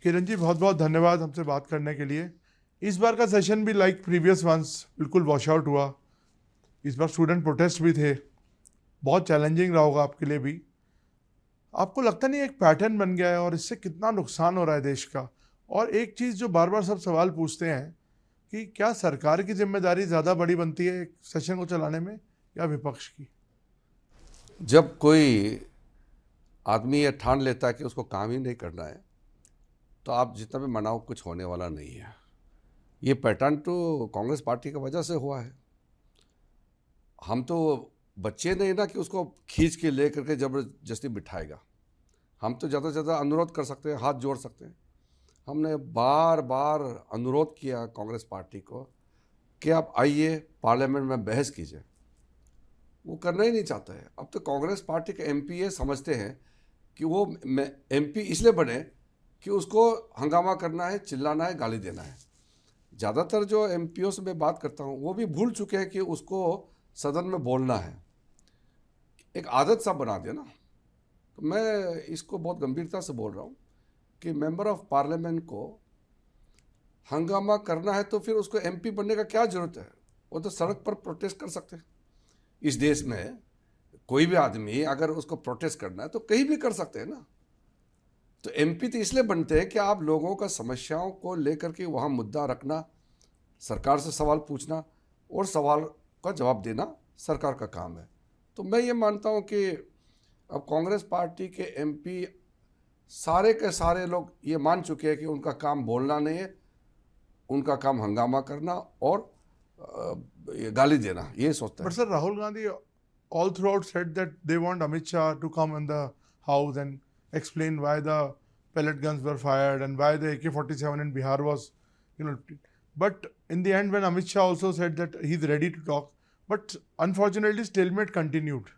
किरण जी, बहुत बहुत धन्यवाद हमसे बात करने के लिए। इस बार का सेशन भी लाइक प्रीवियस वंस बिल्कुल वॉश आउट हुआ। इस बार स्टूडेंट प्रोटेस्ट भी थे, बहुत चैलेंजिंग रहा होगा आपके लिए भी। आपको लगता नहीं एक पैटर्न बन गया है और इससे कितना नुकसान हो रहा है देश का? और एक चीज़ जो बार बार सब सवाल पूछते हैं कि क्या सरकार की जिम्मेदारी ज़्यादा बड़ी बनती है एक सेशन को चलाने में या विपक्ष की? जब कोई आदमी ये ठान लेता है कि उसको काम ही नहीं करना है, तो आप जितना भी मनाओ कुछ होने वाला नहीं है। ये पैटर्न तो कांग्रेस पार्टी की वजह से हुआ है। हम तो बच्चे नहीं ना कि उसको खींच के ले करके ज़बरदस्ती बिठाएगा। हम तो ज़्यादा से ज़्यादा अनुरोध कर सकते हैं, हाथ जोड़ सकते हैं। हमने बार बार अनुरोध किया कांग्रेस पार्टी को कि आप आइए पार्लियामेंट में बहस कीजिए। वो करना ही नहीं चाहता है। अब तो कांग्रेस पार्टी के एमपी ये समझते हैं कि वो एमपी इसलिए बने कि उसको हंगामा करना है, चिल्लाना है, गाली देना है। ज़्यादातर जो एमपीओ से मैं बात करता हूँ वो भी भूल चुके हैं कि उसको सदन में बोलना है। एक आदत सा बना दिया ना। तो मैं इसको बहुत गंभीरता से बोल रहा हूँ कि मेंबर ऑफ पार्लियामेंट को हंगामा करना है तो फिर उसको एमपी बनने का क्या ज़रूरत है? वो तो सड़क पर प्रोटेस्ट कर सकते हैं। इस देश में कोई भी आदमी अगर उसको प्रोटेस्ट करना है तो कहीं भी कर सकते हैं ना। तो एमपी तो इसलिए बनते हैं कि आप लोगों का समस्याओं को लेकर के वहाँ मुद्दा रखना, सरकार से सवाल पूछना और सवाल का जवाब देना सरकार का काम है। तो मैं ये मानता हूँ कि अब कांग्रेस पार्टी के एमपी सारे के सारे लोग ये मान चुके हैं कि उनका काम बोलना नहीं है, उनका काम हंगामा करना और ये गाली देना, ये सोचता But है। sir, Rahul Gandhi all throughout said that they want Amit Shah to come in the house and explain why the pellet guns were fired and why the AK-47 in Bihar was, you know. But in the end, when Amit Shah also said that he's ready to talk, but unfortunately, stalemate continued.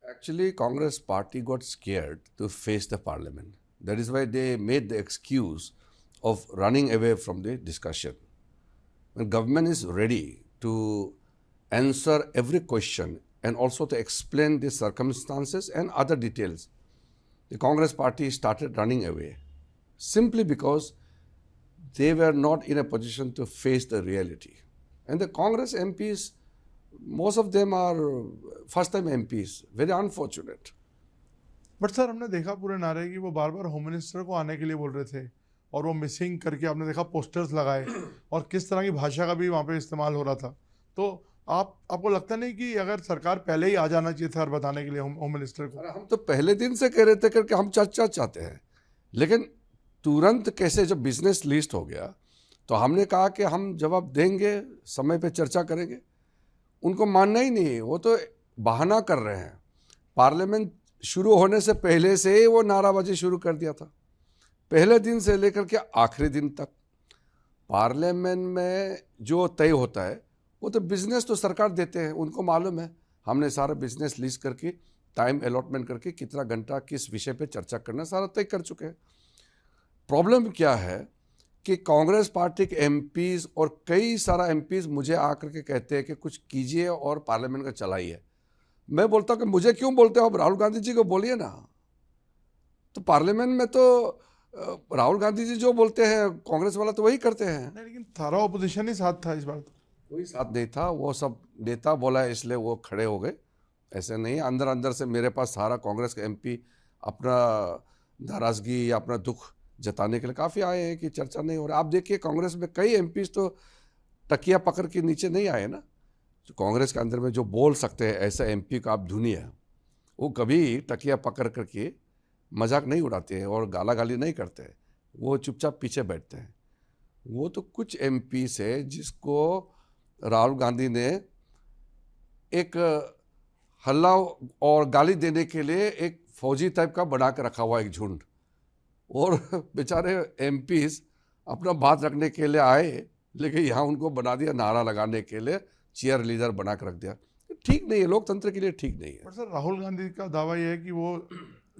Actually, Congress party got scared to face the parliament. That is why they made the excuse of running away from the discussion. When government is ready to answer every question and also to explain the circumstances and other details, the Congress party started running away simply because they were not in a position to face the reality. And the Congress MPs, most of them are first time MPs, very unfortunate. But sir, हमने देखा पूरे नारे कि वो बार बार home minister को आने के लिए बोल रहे थे और वो मिसिंग करके आपने देखा पोस्टर्स लगाए और किस तरह की भाषा का भी वहाँ पे इस्तेमाल हो रहा था। तो आपको लगता नहीं कि अगर सरकार पहले ही आ जाना चाहिए था बताने के लिए होम मिनिस्टर को? अरे हम तो पहले दिन से कह रहे थे करके हम चर्चा चाहते हैं, लेकिन तुरंत कैसे जब बिजनेस लिस्ट हो गया तो हमने कहा कि हम जवाब देंगे, समय पे चर्चा करेंगे। उनको मानना ही नहीं, वो तो बहाना कर रहे हैं। पार्लियामेंट शुरू होने से पहले से ही वो नाराबाजी शुरू कर दिया था, पहले दिन से लेकर के आखिरी दिन तक। पार्लियामेंट में जो तय होता है वो तो बिजनेस तो सरकार देते हैं, उनको मालूम है। हमने सारा बिजनेस लिस्ट करके टाइम अलॉटमेंट करके कितना घंटा किस विषय पे चर्चा करना सारा तय कर चुके हैं। प्रॉब्लम क्या है कि कांग्रेस पार्टी के एमपीज और कई सारा एमपीज मुझे आकर के कहते हैं कि कुछ कीजिए और पार्लियामेंट का चलाइए। मैं बोलता हूँ कि मुझे क्यों बोलते हो, आप राहुल गांधी जी को बोलिए ना। तो पार्लियामेंट में तो राहुल गांधी जी जो बोलते हैं कांग्रेस वाला तो वही करते हैं। नहीं, लेकिन सारा ऑपोजिशन ही साथ था इस बार। तो कोई साथ नहीं था, वो सब नेता बोला है इसलिए वो खड़े हो गए। ऐसे नहीं, अंदर अंदर से मेरे पास सारा कांग्रेस का एमपी अपना नाराजगी या अपना दुख जताने के लिए काफ़ी आए हैं कि चर्चा नहीं हो रहा। आप देखिए कांग्रेस में कई एमपीज तो तकिया पकड़ के नीचे नहीं आए ना। जो कांग्रेस के अंदर में जो बोल सकते हैं ऐसा एमपी का आप ढूंढिए, वो कभी तकिया पकड़ करके मजाक नहीं उड़ाते हैं और गाला गाली नहीं करते हैं, वो चुपचाप पीछे बैठते हैं। वो तो कुछ एमपी से जिसको राहुल गांधी ने एक हल्ला और गाली देने के लिए एक फौजी टाइप का बना के रखा हुआ एक झुंड, और बेचारे एमपीज अपना बात रखने के लिए आए लेकिन यहाँ उनको बना दिया नारा लगाने के लिए, चीयर लीडर बना कर रख दिया। ठीक नहीं है, लोकतंत्र के लिए ठीक नहीं है। पर सर, राहुल गांधी का दावा यह है कि वो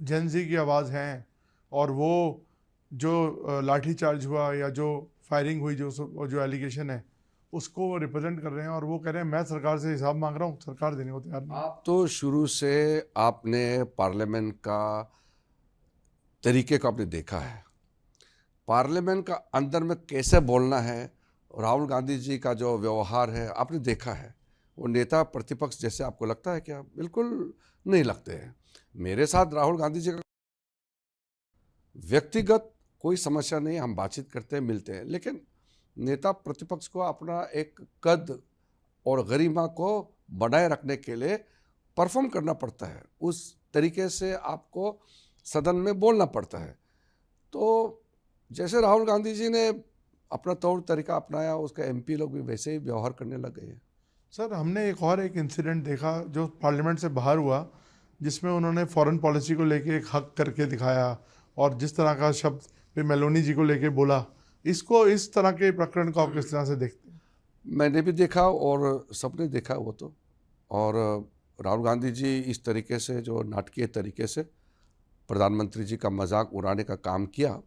जेनजी की आवाज़ हैं और वो जो लाठीचार्ज हुआ या जो फायरिंग हुई, जो एलिगेशन है उसको वो रिप्रेजेंट कर रहे हैं और वो कह रहे हैं मैं सरकार से हिसाब मांग रहा हूँ, सरकार देने को तैयार नहीं। आप तो शुरू से आपने पार्लियामेंट का तरीके को आपने देखा है। पार्लियामेंट का अंदर में कैसे बोलना है, राहुल गांधी जी का जो व्यवहार है आपने देखा है। वो नेता प्रतिपक्ष जैसे आपको लगता है क्या? बिल्कुल नहीं लगते हैं। मेरे साथ राहुल गांधी जी का व्यक्तिगत कोई समस्या नहीं, हम बातचीत करते हैं, मिलते हैं, लेकिन नेता प्रतिपक्ष को अपना एक कद और गरिमा को बनाए रखने के लिए परफॉर्म करना पड़ता है। उस तरीके से आपको सदन में बोलना पड़ता है। तो जैसे राहुल गांधी जी ने अपना तौर तरीका अपनाया, उसका एमपी लोग भी वैसे ही व्यवहार करने लग गए हैं। सर, हमने एक इंसिडेंट देखा जो पार्लियामेंट से बाहर हुआ, जिसमें उन्होंने फॉरेन पॉलिसी को लेके एक हक करके दिखाया और जिस तरह का शब्द पे मेलोनी जी को लेके बोला, इसको, इस तरह के प्रकरण को आप किस तरह से देखते हैं? मैंने भी देखा और सबने देखा वो तो। और राहुल गांधी जी इस तरीके से जो नाटकीय तरीके से प्रधानमंत्री जी का मजाक उड़ाने का काम किया,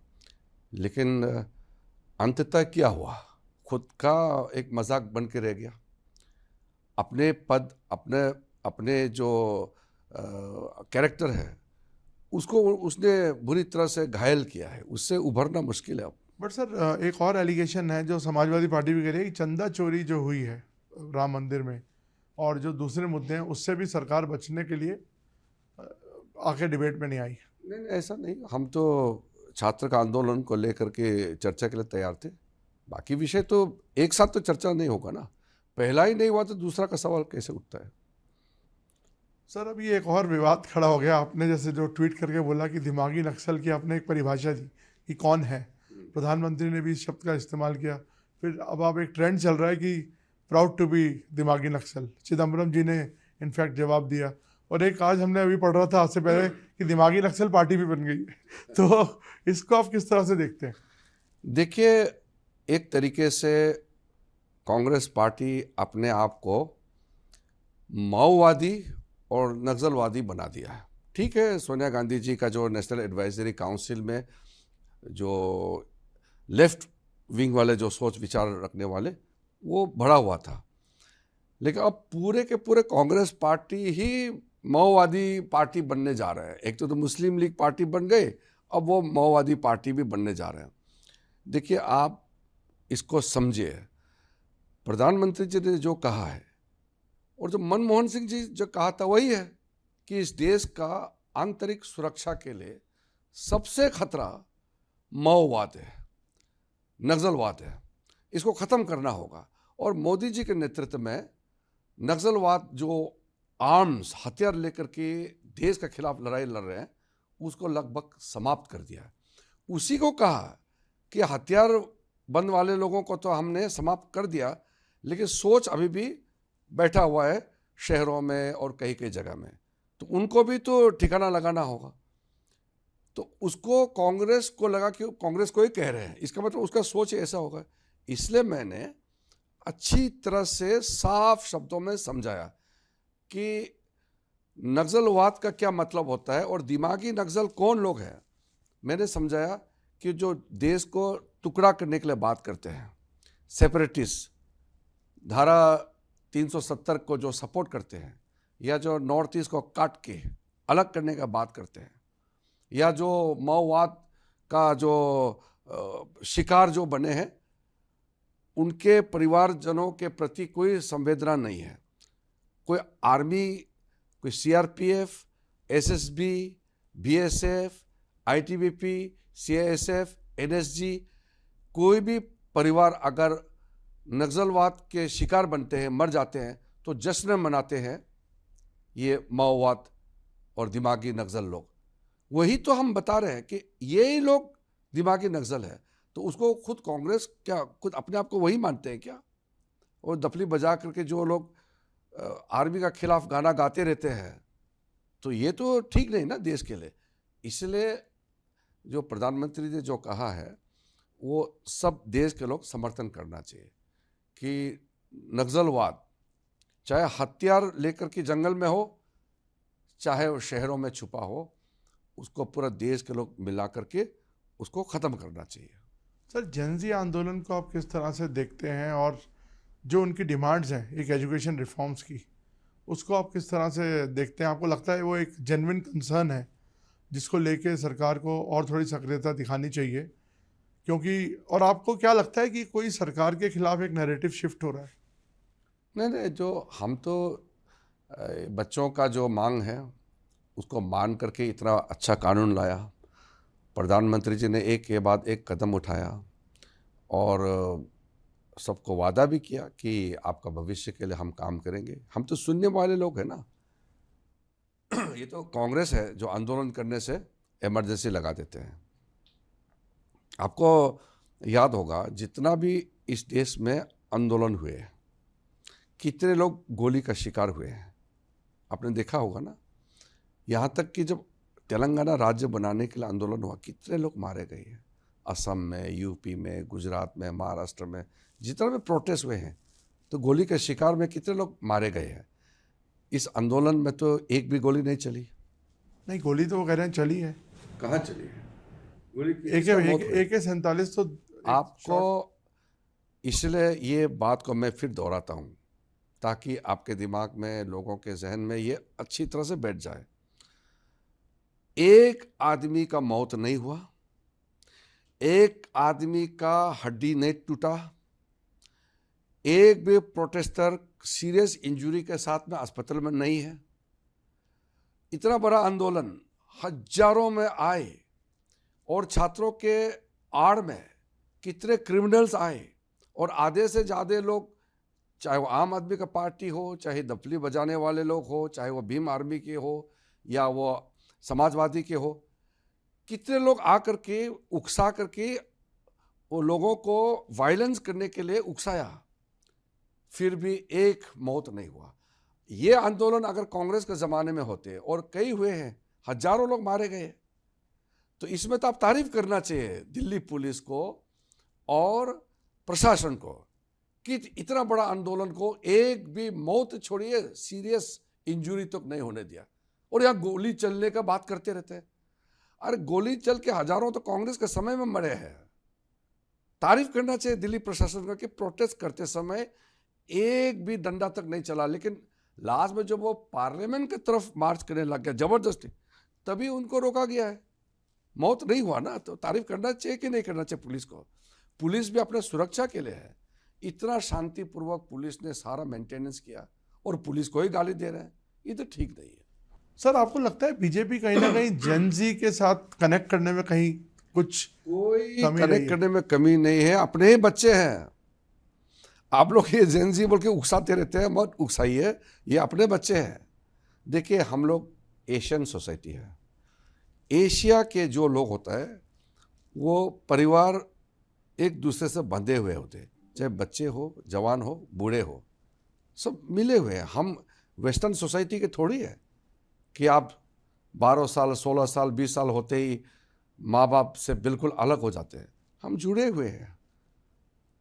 लेकिन अंततः क्या हुआ? खुद का एक मजाक बन के रह गया। अपने पद, अपने अपने जो कैरेक्टर है उसको उसने बुरी तरह से घायल किया है। उससे उभरना मुश्किल है अब। बट सर, एक और एलिगेशन है जो समाजवादी पार्टी भी कह रही है कि चंदा चोरी जो हुई है राम मंदिर में और जो दूसरे मुद्दे हैं, उससे भी सरकार बचने के लिए आके डिबेट में नहीं आई। नहीं, ऐसा नहीं। हम तो छात्र का आंदोलन को लेकर के चर्चा के लिए तैयार थे। बाकी विषय तो एक साथ तो चर्चा नहीं होगा ना। पहला ही नहीं हुआ तो दूसरा का सवाल कैसे उठता है? सर, अभी एक और विवाद खड़ा हो गया। आपने जैसे जो ट्वीट करके बोला कि दिमागी नक्सल की आपने एक परिभाषा दी कि कौन है, प्रधानमंत्री ने भी इस शब्द का इस्तेमाल किया। फिर अब आप एक ट्रेंड चल रहा है कि प्राउड टू बी दिमागी नक्सल। चिदम्बरम जी ने इनफैक्ट जवाब दिया, और एक आज हमने अभी पढ़ रहा था आज से पहले कि दिमागी नक्सल पार्टी भी बन गई है। तो इसको आप किस तरह से देखते हैं? देखिए, एक तरीके से कांग्रेस पार्टी अपने आप को माओवादी और नक्सलवादी बना दिया है। ठीक है, सोनिया गांधी जी का जो नेशनल एडवाइजरी काउंसिल में जो लेफ्ट विंग वाले जो सोच विचार रखने वाले, वो बढ़ा हुआ था, लेकिन अब पूरे के पूरे कांग्रेस पार्टी ही माओवादी पार्टी बनने जा रहे हैं। एक तो मुस्लिम लीग पार्टी बन गए, अब वो माओवादी पार्टी भी बनने जा रहे हैं। देखिए, आप इसको समझिए। प्रधानमंत्री जी ने जो कहा है और जो मनमोहन सिंह जी जो कहा था वही है कि इस देश का आंतरिक सुरक्षा के लिए सबसे खतरा माओवाद है, नक्सलवाद है। इसको ख़त्म करना होगा। और मोदी जी के नेतृत्व में नक्सलवाद जो आर्म्स, हथियार लेकर के देश के खिलाफ लड़ाई लड़ रहे हैं, उसको लगभग समाप्त कर दिया। उसी को कहा कि हथियार बंद वाले लोगों को तो हमने समाप्त कर दिया, लेकिन सोच अभी भी बैठा हुआ है शहरों में और कई कई जगह में, तो उनको भी तो ठिकाना लगाना होगा। तो उसको कांग्रेस को लगा कि कांग्रेस को ही कह रहे हैं, इसका मतलब उसका सोच ऐसा होगा। इसलिए मैंने अच्छी तरह से साफ शब्दों में समझाया कि नक्सलवाद का क्या मतलब होता है और दिमागी नक्सल कौन लोग हैं। मैंने समझाया कि जो देश को टुकड़ा करने के लिए बात करते हैं, सेपरेटिस्ट, धारा 370 को जो सपोर्ट करते हैं, या जो नॉर्थ ईस्ट को काट के अलग करने का बात करते हैं, या जो माओवाद का जो शिकार जो बने हैं, उनके परिवारजनों के प्रति कोई संवेदना नहीं है। कोई आर्मी, कोई CRPF, SSB, BSF, ITBP, CISF, NSG, कोई भी परिवार अगर नक्सलवाद के शिकार बनते हैं, मर जाते हैं, तो जश्न मनाते हैं ये माओवाद और दिमागी नक्सल लोग। वही तो हम बता रहे हैं कि यही लोग दिमागी नक्सल है। तो उसको खुद कांग्रेस क्या खुद अपने आप को वही मानते हैं क्या? और दफली बजा करके जो लोग आर्मी का खिलाफ गाना गाते रहते हैं, तो ये तो ठीक नहीं ना देश के लिए। इसलिए जो प्रधानमंत्री ने जो कहा है, वो सब देश के लोग समर्थन करना चाहिए कि नक्सलवाद चाहे हथियार लेकर के जंगल में हो, चाहे वो शहरों में छुपा हो, उसको पूरा देश के लोग मिला करके उसको ख़त्म करना चाहिए। सर, जेनजी आंदोलन को आप किस तरह से देखते हैं, और जो उनकी डिमांड्स हैं एक एजुकेशन रिफॉर्म्स की, उसको आप किस तरह से देखते हैं? आपको लगता है वो एक जेन्युइन कंसर्न है जिसको लेके सरकार को और थोड़ी सक्रियता दिखानी चाहिए क्योंकि और आपको क्या लगता है कि कोई सरकार के खिलाफ एक नैरेटिव शिफ्ट हो रहा है? नहीं नहीं, जो हम तो बच्चों का जो मांग है उसको मान करके इतना अच्छा कानून लाया, प्रधानमंत्री जी ने एक के बाद एक कदम उठाया और सबको वादा भी किया कि आपका भविष्य के लिए हम काम करेंगे। हम तो सुनने वाले लोग हैं ना। ये तो कांग्रेस है जो आंदोलन करने से इमरजेंसी लगा देते हैं। आपको याद होगा जितना भी इस देश में आंदोलन हुए हैं, कितने लोग गोली का शिकार हुए हैं, आपने देखा होगा ना। यहाँ तक कि जब तेलंगाना राज्य बनाने के लिए आंदोलन हुआ, कितने लोग मारे गए हैं। असम में, यूपी में, गुजरात में, महाराष्ट्र में जितना भी प्रोटेस्ट हुए हैं, तो गोली के शिकार में कितने लोग मारे गए हैं। इस आंदोलन में तो एक भी गोली नहीं चली। नहीं, गोली तो वो कह रहे हैं चली है। कहाँ चली है गोली? AK-47 तो आपको इसलिए ये बात को मैं फिर दोहराता हूँ ताकि आपके दिमाग में, लोगों के जहन में ये अच्छी तरह से बैठ जाए। एक आदमी का मौत नहीं हुआ, एक आदमी का हड्डी नहीं टूटा, एक भी प्रोटेस्टर सीरियस इंजरी के साथ में अस्पताल में नहीं है। इतना बड़ा आंदोलन हजारों में आए और छात्रों के आड़ में कितने क्रिमिनल्स आए और आधे से ज़्यादा लोग, चाहे वो आम आदमी का पार्टी हो, चाहे दफली बजाने वाले लोग हो, चाहे वो भीम आर्मी के हो या वो समाजवादी के हो, कितने लोग आकर के उकसा करके वो लोगों को वायलेंस करने के लिए उकसाया, फिर भी एक मौत नहीं हुआ। ये आंदोलन अगर कांग्रेस के ज़माने में होते, और कई हुए हैं, हजारों लोग मारे गए, तो इसमें तो आप तारीफ करना चाहिए दिल्ली पुलिस को और प्रशासन को कि इतना बड़ा आंदोलन को एक भी मौत छोड़िए, सीरियस इंजरी तक नहीं होने दिया। और यहाँ गोली चलने का बात करते रहते हैं। अरे गोली चल के हजारों तो कांग्रेस के समय में मरे हैं। तारीफ करना चाहिए दिल्ली प्रशासन का कि प्रोटेस्ट करते समय एक भी डंडा तक नहीं चला, लेकिन लास्ट में जब वो पार्लियामेंट की तरफ मार्च करने लग गया जबरदस्ती, तभी उनको रोका गया है। मौत नहीं हुआ ना, तो तारीफ करना चाहिए कि नहीं करना चाहिए पुलिस को? पुलिस भी अपने सुरक्षा के लिए है। इतना शांतिपूर्वक पुलिस ने सारा मेंटेनेंस किया और पुलिस को ही गाली दे रहे हैं, ये तो ठीक नहीं है। सर, आपको लगता है बीजेपी कहीं ना कहीं जेन ज़ी के साथ कनेक्ट करने में कहीं कुछ कोई कमी रही कनेक्ट है? करने में कमी नहीं है। अपने ही बच्चे हैं। आप लोग ये जेन ज़ी बोल के उकसाते रहते हैं, मत उकसाइए, ये अपने बच्चे हैं। देखिए, हम लोग एशियन सोसाइटी है। एशिया के जो लोग होता है वो परिवार एक दूसरे से बंधे हुए होते हैं, चाहे बच्चे हो, जवान हो, बूढ़े हो, सब मिले हुए हैं। हम वेस्टर्न सोसाइटी के थोड़ी है कि आप 12 साल, 16 साल, 20 साल होते ही माँ बाप से बिल्कुल अलग हो जाते हैं। हम जुड़े हुए हैं।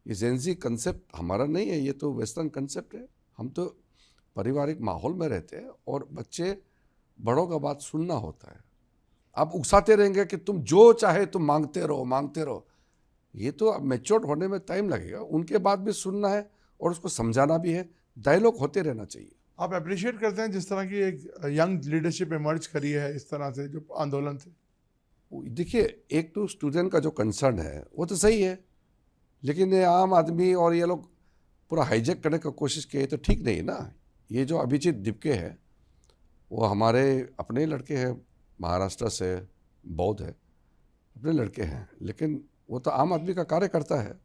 ये जेन ज़ी कंसेप्ट हमारा नहीं है, ये तो वेस्टर्न कंसेप्ट है। हम तो पारिवारिक माहौल में रहते हैं और बच्चे, बड़ों का बात सुनना होता है। आप उकसाते रहेंगे कि तुम जो चाहे तुम मांगते रहो, मांगते रहो, ये तो मैच्योर होने में टाइम लगेगा। उनके बात भी सुनना है और उसको समझाना भी है। डायलॉग होते रहना चाहिए। आप अप्रिशिएट करते हैं जिस तरह की एक यंग लीडरशिप इमर्ज करी है इस तरह से जो आंदोलन थे? देखिए, एक तो स्टूडेंट का जो कंसर्न है वो तो सही है, लेकिन ये आम आदमी और ये लोग पूरा हाईजैक करने की कोशिश किए तो ठीक नहीं ना। ये जो अभिजीत दिपके है वो हमारे अपने लड़के हैं, महाराष्ट्र से, बौद्ध है, अपने लड़के हैं, लेकिन वो तो आम आदमी का कार्यकर्ता है।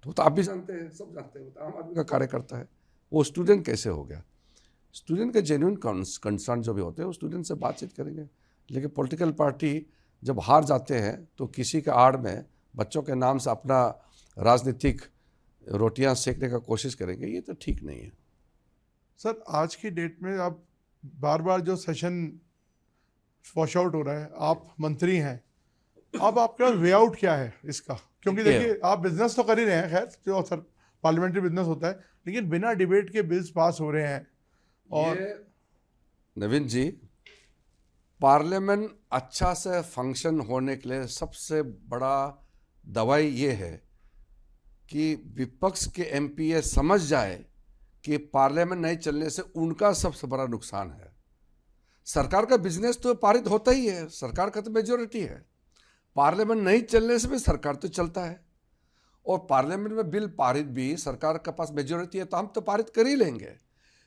तो आप भी जानते हैं, सब जानते हैं, वो तो आम आदमी का कार्यकर्ता है। वो स्टूडेंट कैसे हो गया? स्टूडेंट के जेन्युइन कंसर्न जो भी होते हैं वो स्टूडेंट से बातचीत करेंगे। लेकिन पॉलिटिकल पार्टी जब हार जाते हैं तो किसी के आड़ में बच्चों के नाम से अपना राजनीतिक रोटियां सेकने का कोशिश करेंगे, ये तो ठीक नहीं है। सर, आज की डेट में आप बार बार जो सेशन वॉश आउट हो रहा है, आप मंत्री हैं, अब आपका वे आउट क्या है इसका? क्योंकि देखिए, आप बिजनेस तो कर ही रहे हैं, खैर जो सर पार्लियामेंट्री बिजनेस होता है, लेकिन बिना डिबेट के बिल्स पास हो रहे हैं। और नवीन जी, पार्लियामेंट अच्छा से फंक्शन होने के लिए सबसे बड़ा दवाई ये है कि विपक्ष के एमपी ये समझ जाए कि पार्लियामेंट नहीं चलने से उनका सबसे बड़ा नुकसान है। सरकार का बिजनेस तो पारित होता ही है, सरकार का तो मेजोरिटी है, पार्लियामेंट नहीं चलने से भी सरकार तो चलता है, और पार्लियामेंट में बिल पारित भी सरकार के पास मेजोरिटी है तो हम तो पारित कर ही लेंगे।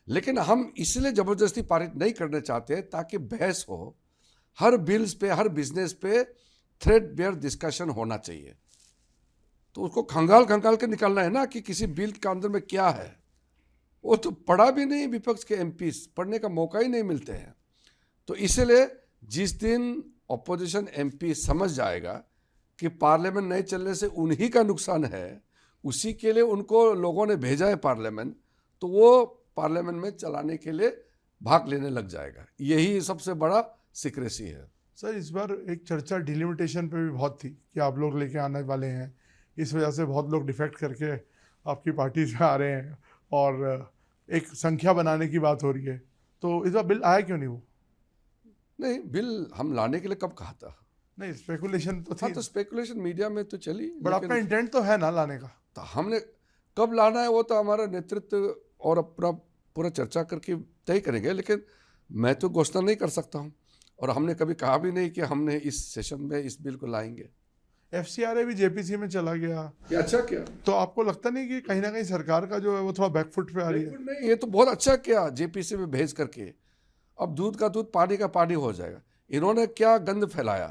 लेकिन हम इसलिए ज़बरदस्ती पारित नहीं करना चाहते ताकि बहस हो, हर बिल्स पे, हर बिजनेस पे थ्रेड बेयर डिस्कशन होना चाहिए। तो उसको खंगाल खंगाल के निकालना है ना कि किसी बिल के अंदर में क्या है, वो तो पढ़ा भी नहीं, विपक्ष के एमपी पढ़ने का मौका ही नहीं मिलते हैं। तो इसलिए जिस दिन अपोजिशन एमपी समझ जाएगा कि पार्लियामेंट नहीं चलने से उन्हीं का नुकसान है, उसी के लिए उनको लोगों ने भेजा है पार्लियामेंट, तो वो पार्लियामेंट में चलाने के लिए भाग लेने लग जाएगा। यही सबसे बड़ा सीक्रेसी है। सर, इस बार एक चर्चा डिलिमिटेशन पे भी बहुत थी कि आप लोग लेके आने वाले हैं, इस वजह से बहुत लोग डिफेक्ट करके आपकी पार्टी से आ रहे हैं और एक संख्या बनाने की बात हो रही है। तो इस बार बिल आया क्यों नहीं? वो नहीं, बिल हम लाने के लिए कब कहा था? नहीं, स्पेकुलेशन तो हाँ, थी, तो स्पेकुलेशन मीडिया में तो चली, बट आपका इंटेंट तो है ना लाने का। तो हमने कब लाना है वो तो हमारा नेतृत्व और अपना पूरा चर्चा करके तय करेंगे। लेकिन मैं तो घोषणा नहीं कर सकता हूँ, और हमने कभी कहा भी नहीं कि हमने इस सेशन में इस बिल को लाएंगे। FCRA भी JPC में चला गया, ये अच्छा क्या? तो आपको लगता नहीं कि कहीं ना कहीं सरकार का जो है वो थोड़ा बैकफुट पे आ रही है? नहीं, ये तो बहुत अच्छा किया JPC में भेज करके। अब दूध का दूध, पानी का पानी हो जाएगा। इन्होंने क्या गंद फैलाया,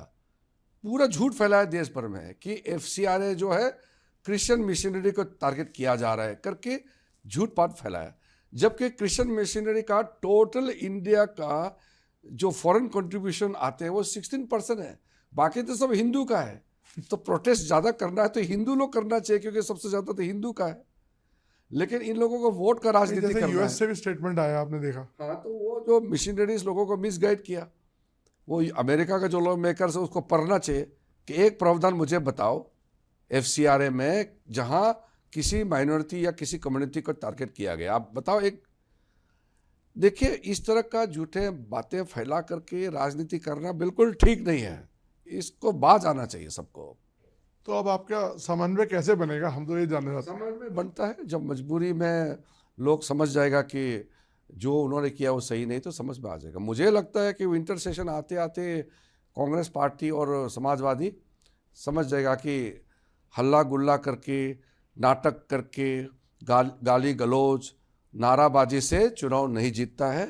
पूरा झूठ फैलाया देश भर में कि FCRA जो है क्रिश्चियन मिशनरी को टारगेट किया जा रहा है करके झूठ बात फैलाया। जबकि क्रिश्चियन मिशनरी का टोटल इंडिया का जो फॉरेन कंट्रीब्यूशन आते हैं वो 16% है, बाकी तो सब हिंदू का है। तो प्रोटेस्ट ज़्यादा करना है तो हिंदू लोग करना चाहिए, क्योंकि सबसे ज़्यादा तो हिंदू का है। लेकिन इन लोगों को वोट का राजनीति करना है। US से भी स्टेटमेंट आया, आपने देखा? हाँ, तो वो जो मिशनरीज लोगों को मिसगाइड किया, वो अमेरिका का जो लॉ मेकर्स है उसको पढ़ना चाहिए कि एक प्रावधान मुझे बताओ FCRA में जहाँ किसी माइनॉरिटी या किसी कम्युनिटी को टारगेट किया गया, आप बताओ एक। देखिए, इस तरह का झूठे बातें फैला करके राजनीति करना बिल्कुल ठीक नहीं है, इसको बाज आना चाहिए सबको। तो अब आपका समन्वय कैसे बनेगा, हम तो ये जानना चाहते हैं। समन्वय बनता है जब मजबूरी में लोग समझ जाएगा कि जो उन्होंने किया वो सही नहीं, तो समझ में आ जाएगा। मुझे लगता है कि विंटर सेशन आते आते कांग्रेस पार्टी और समाजवादी समझ जाएगा कि हल्ला गुल्ला करके, नाटक करके, गाली गलौज, नाराबाजी से चुनाव नहीं जीतता है।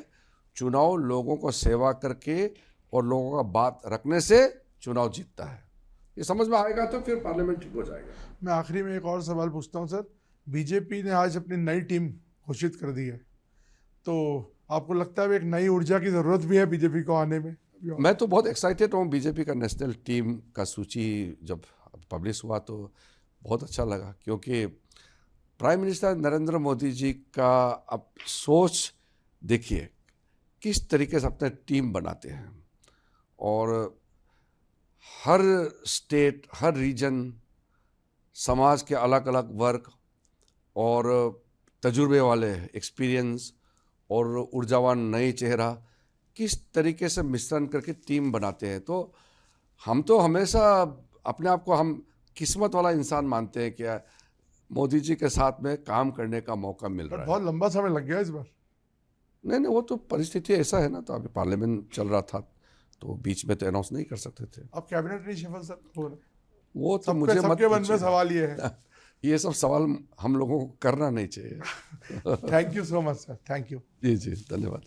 चुनाव लोगों को सेवा करके और लोगों का बात रखने से चुनाव जीतता है। ये समझ में आएगा तो फिर पार्लियामेंट ठीक हो जाएगा। मैं आखिरी में एक और सवाल पूछता हूँ सर, बीजेपी ने आज अपनी नई टीम घोषित कर दी है, तो आपको लगता है एक नई ऊर्जा की ज़रूरत भी है बीजेपी को आने में? मैं तो बहुत एक्साइटेड हूँ। बीजेपी का नेशनल टीम का सूची जब पब्लिश हुआ तो बहुत अच्छा लगा, क्योंकि प्राइम मिनिस्टर नरेंद्र मोदी जी का अब सोच देखिए किस तरीके से अपने टीम बनाते हैं, और हर स्टेट, हर रीजन, समाज के अलग अलग वर्ग और तजुर्बे वाले, एक्सपीरियंस और ऊर्जावान नए चेहरा किस तरीके से मिश्रण करके टीम बनाते हैं। तो हम तो हमेशा अपने आप को हम किस्मत वाला इंसान मानते हैं कि मोदी जी के साथ में काम करने का मौका मिल रहा है। बहुत लंबा समय लग गया इस बार। नहीं, वो तो परिस्थिति ऐसा है ना, तो अभी पार्लियामेंट चल रहा था तो बीच में तो अनाउंस नहीं कर सकते थे। अब कैबिनेट रिशफल सर हो रहा है, वो तो मुझे मत सबके मन में पूछिए। सवाल ये है। ये सब सवाल हम लोगों को करना नहीं चाहिए। Thank you so much sir, thank you. जी, धन्यवाद।